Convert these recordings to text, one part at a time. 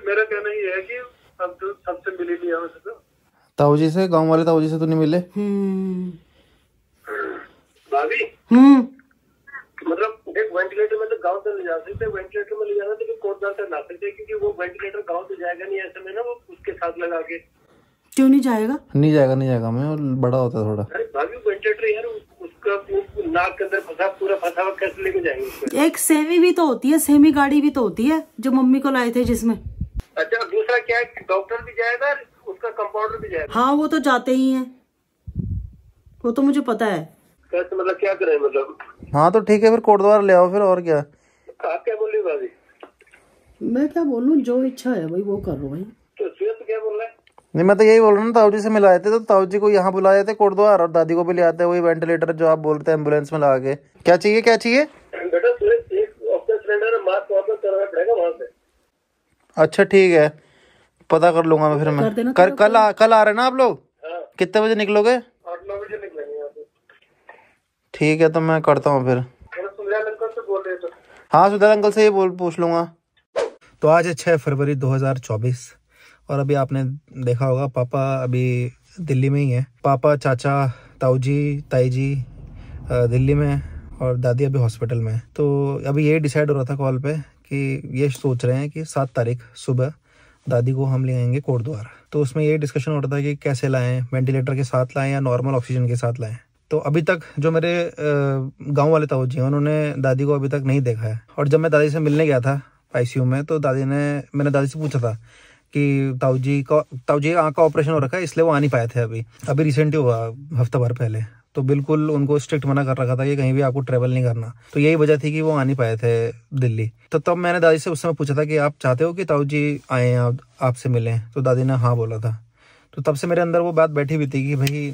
मेरा कहना ये है कि अब तो सबसे मिली नहीं है तो ताऊ जी से, गाँव वाले ताऊ जी से तो नहीं मिले? भाभी मतलब एक वेंटिलेटर में तो गांव से ले जा सकते, वेंटिलेटर में ले जाना तो कोटद्वार से ला सकते हैं, क्योंकि वो वेंटिलेटर गांव से जाएगा नहीं ऐसे में ना, वो उसके साथ लगा के। क्यों नहीं जाएगा? नहीं जाएगा मैं, बड़ा होता है थोड़ा। अरे भाभी वेंटिलेटर यार उसका नाक के अंदर पूरा फंसा हुआ कैसे लेके जाएंगे उसको? एक सेमी भी तो होती है, सेमी गाड़ी भी तो होती है जो मम्मी को लाए थे जिसमें। अच्छा दूसरा क्या है, डॉक्टर भी जाएगा उसका कंपाउंडर भी जाएगा? हाँ वो तो जाते ही हैं, वो तो मुझे पता है। कैसे मतलब क्या करें मतलब? हाँ तो ठीक है फिर कोटद्वार ले आओ फिर, और क्या। आप क्या बोल रही हो भाभी? मैं क्या बोलूं, जो इच्छा है भाई वो कर लो भाई। तो सुयत क्या बोल रहा है? नहीं मैं तो यही बोल रहा हूँ, ताऊ जी से मिलाए थे तो ताऊ जी को यहाँ बुलाए थे कोटद्वार, और दादी को भी ले आते, वही वेंटिलेटर जो आप बोल रहे थे एम्बुलेंस में लगा के। क्या चाहिए बेटा सुयत एक ऑक्सीजन सिलेंडर मास्क वापस करवाना पड़ेगा वहाँ से। अच्छा ठीक है, पता कर लूंगा मैं फिर। मैं कल आ रहे ना आप लोग? कितने बजे निकलोगे? 8-9 बजे निकलेंगे यहाँ से। ठीक है तो मैं करता हूँ फिर। सुंदर अंकल से बोल रहे थे? हाँ सुंदर अंकल से ही पूछ लूंगा। तो आज है 6 फरवरी 2024 और अभी आपने देखा होगा पापा अभी दिल्ली में ही है। पापा, चाचा, ताऊ जी, ताई जी दिल्ली में और दादी अभी हॉस्पिटल में। तो अभी ये डिसाइड हो रहा था कॉल पे कि ये सोच रहे हैं कि 7 तारीख सुबह दादी को हम ले आएंगे कोटद्वार। तो उसमें ये डिस्कशन हो रहा था कि कैसे लाएं, वेंटिलेटर के साथ लाएं या नॉर्मल ऑक्सीजन के साथ लाएं। तो अभी तक जो मेरे गांव वाले ताऊ जी हैं उन्होंने दादी को अभी तक नहीं देखा है। और जब मैं दादी से मिलने गया था आईसीयू में तो मैंने दादी से पूछा था कि ताऊ जी आँख का ऑपरेशन हो रखा है इसलिए वो आ नहीं पाए थे। अभी रिसेंटली हुआ हफ्ता भर पहले। तो बिल्कुल उनको स्ट्रिक्ट मना कर रखा था कि कहीं भी आपको ट्रेवल नहीं करना। तो यही वजह थी कि वो आ नहीं पाए थे दिल्ली। तो तब मैंने दादी से उस समय पूछा था कि आप चाहते हो कि ताऊ जी आए आपसे मिलें? तो दादी ने हाँ बोला था। तो तब से मेरे अंदर वो बात बैठी हुई थी कि भाई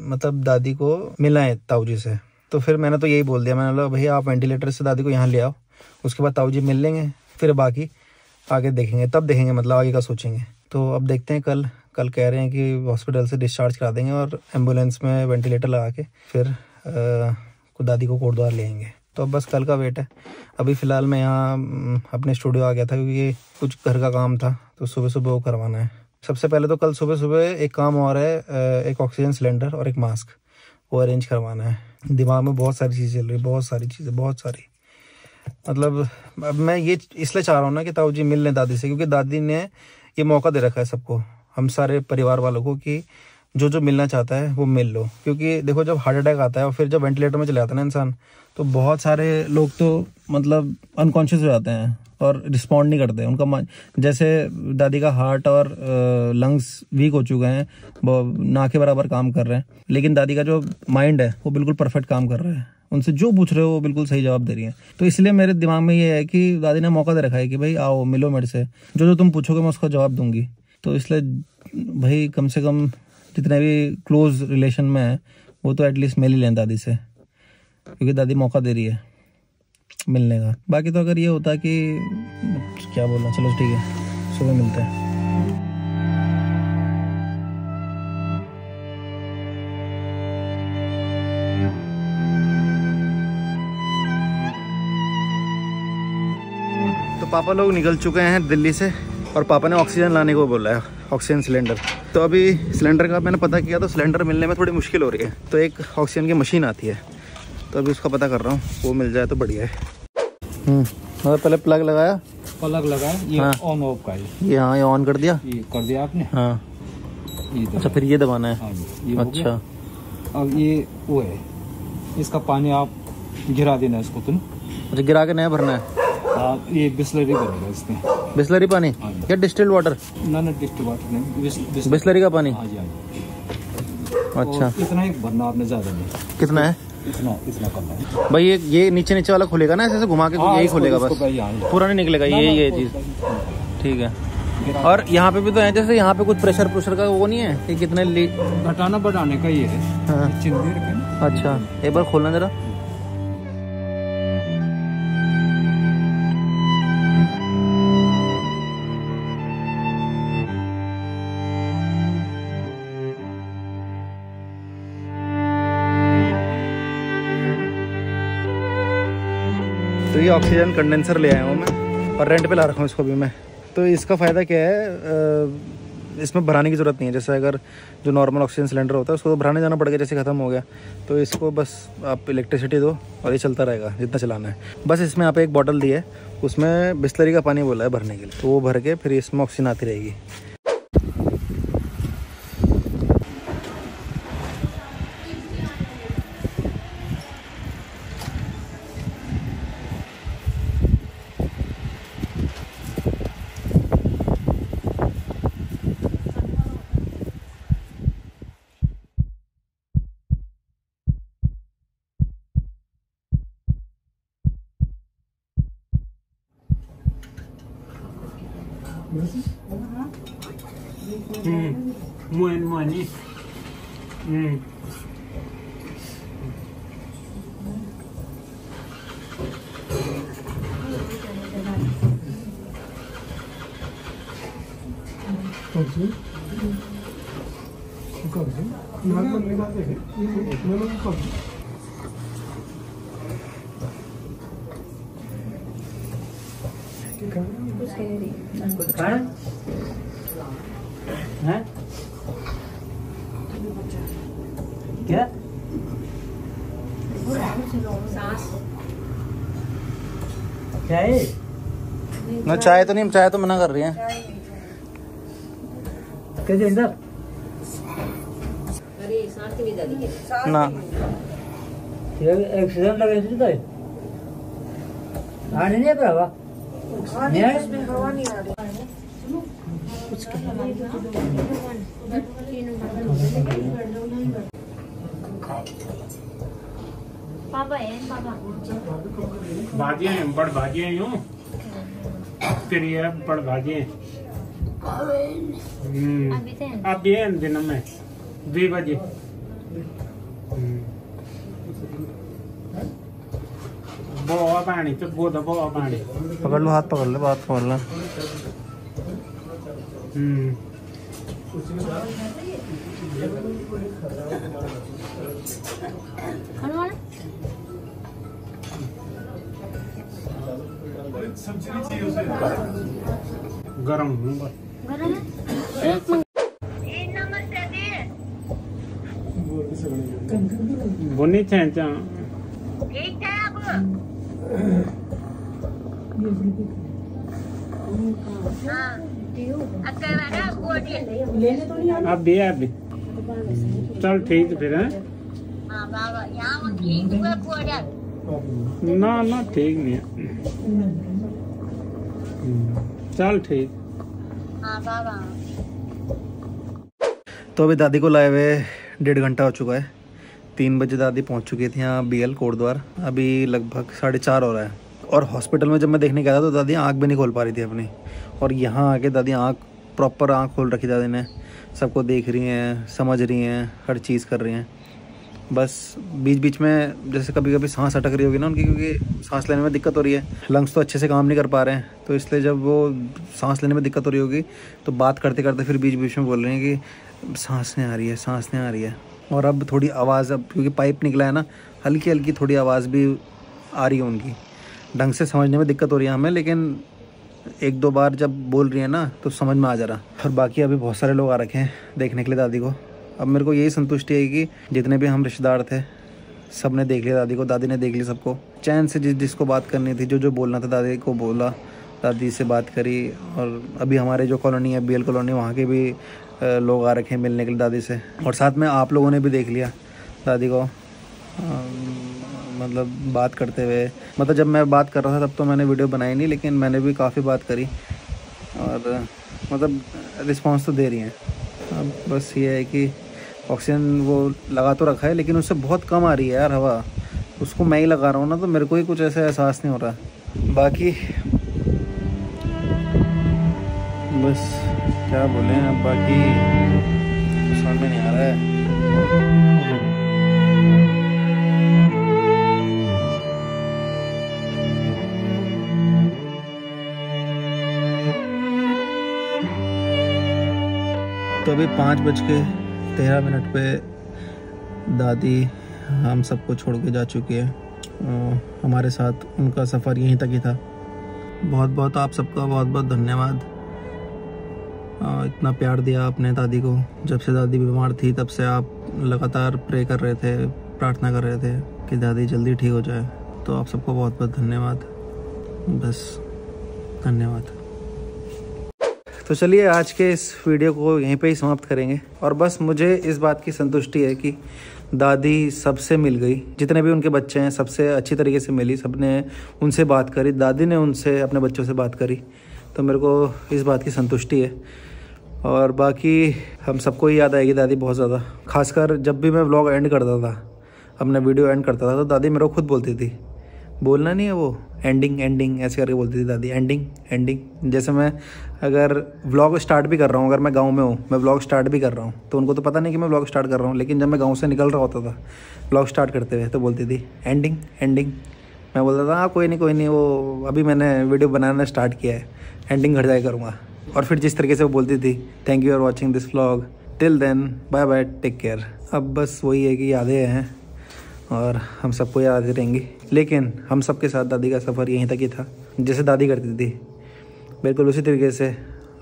मतलब दादी को मिलाएं ताऊ जी से। तो फिर मैंने तो यही बोल दिया, मैंने बोला भैया आप वेंटिलेटर से दादी को यहाँ ले आओ, उसके बाद ताऊ जी मिल लेंगे, फिर बाकी आगे देखेंगे, तब देखेंगे मतलब आगे का सोचेंगे। तो अब देखते हैं, कल कह रहे हैं कि हॉस्पिटल से डिस्चार्ज करा देंगे और एम्बुलेंस में वेंटिलेटर लगा के फिर दादी को कोटद्वार ले आएंगे। तो अब बस कल का वेट है। अभी फ़िलहाल मैं यहाँ अपने स्टूडियो आ गया था क्योंकि कुछ घर का काम था तो सुबह सुबह वो करवाना है। सबसे पहले तो कल सुबह सुबह एक काम और है, एक ऑक्सीजन सिलेंडर और एक मास्क वो अरेंज करवाना है। दिमाग में बहुत सारी चीज़ें चल रही, बहुत सारी मतलब अब मैं ये इसलिए चाह रहा हूँ ना कि ताऊ जी मिल लें दादी से, क्योंकि दादी ने ये मौका दे रखा है सबको, हम सारे परिवार वालों को, कि जो मिलना चाहता है वो मिल लो। क्योंकि देखो जब हार्ट अटैक आता है और फिर जब वेंटिलेटर में चले जाता है ना इंसान, तो बहुत सारे लोग तो मतलब अनकॉन्शियस हो जाते हैं और रिस्पॉन्ड नहीं करते। उनका जैसे दादी का हार्ट और लंग्स वीक हो चुके हैं, ना के बराबर काम कर रहे हैं, लेकिन दादी का जो माइंड है वो बिल्कुल परफेक्ट काम कर रहा है। उनसे जो पूछ रहे हो वो बिल्कुल सही जवाब दे रही है। तो इसलिए मेरे दिमाग में ये है कि दादी ने मौका दे रखा है कि भाई आओ मिलो मेरे से, जो तुम पूछोगे मैं उसका जवाब दूंगी। तो इसलिए भाई कम से कम जितने भी क्लोज रिलेशन में है वो तो एटलीस्ट मिल ही लें दादी से, क्योंकि दादी मौका दे रही है मिलने का। बाकी तो अगर ये होता कि क्या बोलना, चलो ठीक है सुबह मिलते हैं। तो पापा लोग निकल चुके हैं दिल्ली से और पापा ने ऑक्सीजन लाने को बोला है, ऑक्सीजन सिलेंडर। तो अभी सिलेंडर का मैंने पता किया तो सिलेंडर मिलने में थोड़ी मुश्किल हो रही है। तो एक ऑक्सीजन की मशीन आती है, तो अभी उसका पता कर रहा हूँ, वो मिल जाए तो बढ़िया है। मतलब पहले प्लग लगाया, ये हाँ। ऑन ऑफ का है ये, हाँ ये ऑन कर दिया, ये कर दिया आपने हाँ। अच्छा फिर ये दबाना है, हाँ, ये अच्छा। अब ये वो है, इसका पानी आप गिरा देना इसको तुम। अच्छा गिरा के नया भरना है? हाँ ये बिस्लरी भरेगा इसमें। बिस्लरी पानी या डिस्टिल्ड वाटर? ना डिस्टिल्ड वाटर नहीं, बिस्लरी का पानी। हाँ जी हाँ जी। अच्छा इतना ही भरना आपने, ज्यादा नहीं। कितना है? इतना करना है भाई। ये नीचे वाला खुलेगा ना ऐसे घुमा के? यही खुलेगा बस, पूरा नहीं निकलेगा? ये चीज ठीक है। और यहाँ पे भी तो है, जैसे यहाँ पे कुछ प्रेशर का वो नहीं है कि कितने घटाना बढ़ाने का ये है। हाँ। अच्छा एक बार खोलना जरा। तो ये ऑक्सीजन कंडेंसर ले आया हूँ मैं और रेंट पे ला रखा हूँ इसको भी मैं। तो इसका फ़ायदा क्या है, इसमें भराने की ज़रूरत नहीं है। जैसे अगर जो नॉर्मल ऑक्सीजन सिलेंडर होता है उसको तो भराने जाना पड़ेगा, जैसे ख़त्म हो गया तो इसको बस आप इलेक्ट्रिसिटी दो और ये चलता रहेगा जितना चलाना है। बस इसमें यहाँ पे एक बॉटल दी है, उसमें बिस्लरी का पानी बोला है भरने के लिए, तो वो भर के फिर इसमें ऑक्सीजन आती रहेगी। Muan कुछ खाना है क्या? चाय ना चाय तो नहीं, चाय तो मना कर रही है। कैसे इंदर ना एक्सीडेंट लगे थे तो आने नहीं पावा इसमें हवा नहीं आ रही। भाजियाँ हैं, बड़ भाजियाँ यूँ तेरी है बड़ भाजियाँ अब ये दिन में 2 बजे बहुत पानी तो बहुत पानी पकड़ लो, हाथ पकड़ लो, बात पकड़ लो। गरम बोनी थे अब भी चल ठीक फिर है ना ठीक नहीं है चल ठीक। तो अभी दादी को लाए हुए 1.5 घंटा हो चुका है। 3 बजे दादी पहुंच चुकी थी यहाँ BL कोटद्वार। अभी लगभग 4:30 हो रहा है। और हॉस्पिटल में जब मैं देखने गया था तो दादी आँख भी नहीं खोल पा रही थी अपनी, और यहाँ आके दादी प्रॉपर आँख खोल रखी दादी ने, सबको देख रही हैं, समझ रही हैं, हर चीज़ कर रही हैं। बस बीच बीच में जैसे कभी कभी सांस अटक रही होगी ना उनकी, क्योंकि सांस लेने में दिक्कत हो रही है, लंग्स तो अच्छे से काम नहीं कर पा रहे हैं, तो इसलिए जब वो सांस लेने में दिक्कत हो रही होगी तो बात करते करते फिर बीच बीच में बोल रहे हैं कि सांस नहीं आ रही है, सांस नहीं आ रही है। और अब थोड़ी आवाज़, अब क्योंकि पाइप निकला है ना, हल्की हल्की थोड़ी आवाज़ भी आ रही है उनकी। ढंग से समझने में दिक्कत हो रही है हमें, लेकिन 1-2 बार जब बोल रही है ना तो समझ में आ जा रहा। और बाकी अभी बहुत सारे लोग आ रखे हैं देखने के लिए दादी को। अब मेरे को यही संतुष्टि है कि जितने भी हम रिश्तेदार थे सब ने देख लिया दादी को, दादी ने देख लिया सबको चैन से। जिसको बात करनी थी, जो बोलना था दादी को बोला, दादी से बात करी। और अभी हमारे जो कॉलोनी है BL कॉलोनी, वहाँ के भी लोग आ रखे हैं मिलने के लिए दादी से। और साथ में आप लोगों ने भी देख लिया दादी को, मतलब बात करते हुए। मतलब जब मैं बात कर रहा था तब तो मैंने वीडियो बनाई नहीं, लेकिन मैंने भी काफ़ी बात करी और मतलब रिस्पांस तो दे रही हैं। अब बस ये है कि ऑक्सीजन वो लगा तो रखा है, लेकिन उससे बहुत कम आ रही है यार हवा। उसको मैं ही लगा रहा हूँ ना, तो मेरे को ही कुछ ऐसा एहसास नहीं हो रहा। बाकी बस क्या बोलें अब, बाकी समझ में नहीं आ रहा है। तो अभी 5:13 पे दादी हम सबको छोड़ के जा चुकी है। हमारे साथ उनका सफ़र यहीं तक ही था। बहुत बहुत आप सबका बहुत बहुत धन्यवाद। इतना प्यार दिया आपने दादी को। जब से दादी बीमार थी तब से आप लगातार प्रे कर रहे थे, प्रार्थना कर रहे थे कि दादी जल्दी ठीक हो जाए। तो आप सबको बहुत बहुत धन्यवाद। बस धन्यवाद। तो चलिए आज के इस वीडियो को यहीं पे ही समाप्त करेंगे। और बस मुझे इस बात की संतुष्टि है कि दादी सबसे मिल गई, जितने भी उनके बच्चे हैं सबसे अच्छी तरीके से मिली, सबने उनसे बात करी, दादी ने उनसे अपने बच्चों से बात करी। तो मेरे को इस बात की संतुष्टि है। और बाकी हम सबको ही याद आएगी दादी बहुत ज़्यादा। खासकर जब भी मैं व्लॉग एंड करता था, अपना वीडियो एंड करता था, तो दादी मेरे को खुद बोलती थी, बोलना नहीं है वो एंडिंग एंडिंग ऐसे करके बोलती थी दादी, एंडिंग एंडिंग। जैसे मैं अगर व्लॉग स्टार्ट भी कर रहा हूँ, अगर मैं गांव में हूँ, मैं व्लॉग स्टार्ट भी कर रहा हूँ, तो उनको तो पता नहीं कि मैं व्लॉग स्टार्ट कर रहा हूँ, लेकिन जब मैं गांव से निकल रहा होता था व्लॉग स्टार्ट करते हुए, तो बोलती थी एंडिंग एंडिंग। मैं बोलता था हाँ कोई नहीं, वो अभी मैंने वीडियो बनाना स्टार्ट किया है, एंडिंग घर जाए करूँगा। और फिर जिस तरीके से वो बोलती थी, thank you for watching this vlog, till then bye bye, take care. अब बस वही है कि यादें हैं और हम सबको याद रहेंगी, लेकिन हम सबके साथ दादी का सफ़र यहीं तक ही था। जैसे दादी करती थी बिल्कुल उसी तरीके से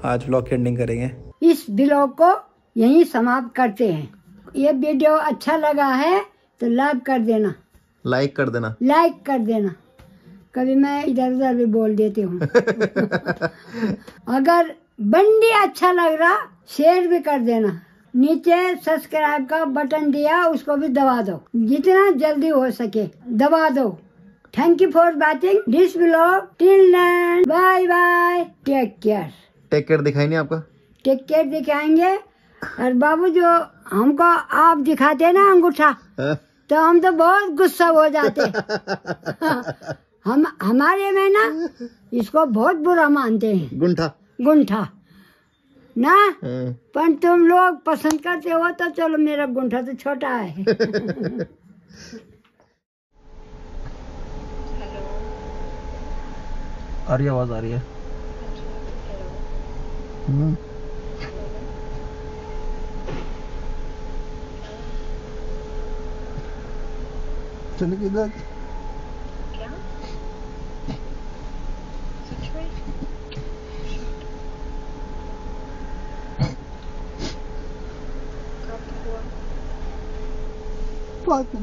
आज व्लॉग की एंडिंग करेंगे। इस व्लॉग को यहीं समाप्त करते हैं। ये वीडियो अच्छा लगा है तो लाइक कर देना, लाइक कर देना, लाइक कर देना। कभी मैं इधर उधर भी बोल देती हूँ। अगर बंडी अच्छा लग रहा शेयर भी कर देना। नीचे सब्सक्राइब का बटन दिया, उसको भी दबा दो, जितना जल्दी हो सके दबा दो। Thank you for watching this vlog, till then bye bye, take care. Take care दिखाई नहीं आपका? टेक केयर दिखाएंगे। और बाबू जो हमको आप दिखाते हैं ना अंगूठा, तो हम तो बहुत गुस्सा हो जाते। हम हमारे में ना इसको बहुत बुरा मानते हैं, गुंठा ना। पर तुम लोग पसंद करते हो तो चलो, मेरा गुंठा तो छोटा है। आ रही आवाज आ रही है। चल किधर? क्या सिचुएशन? कब हुआ? बात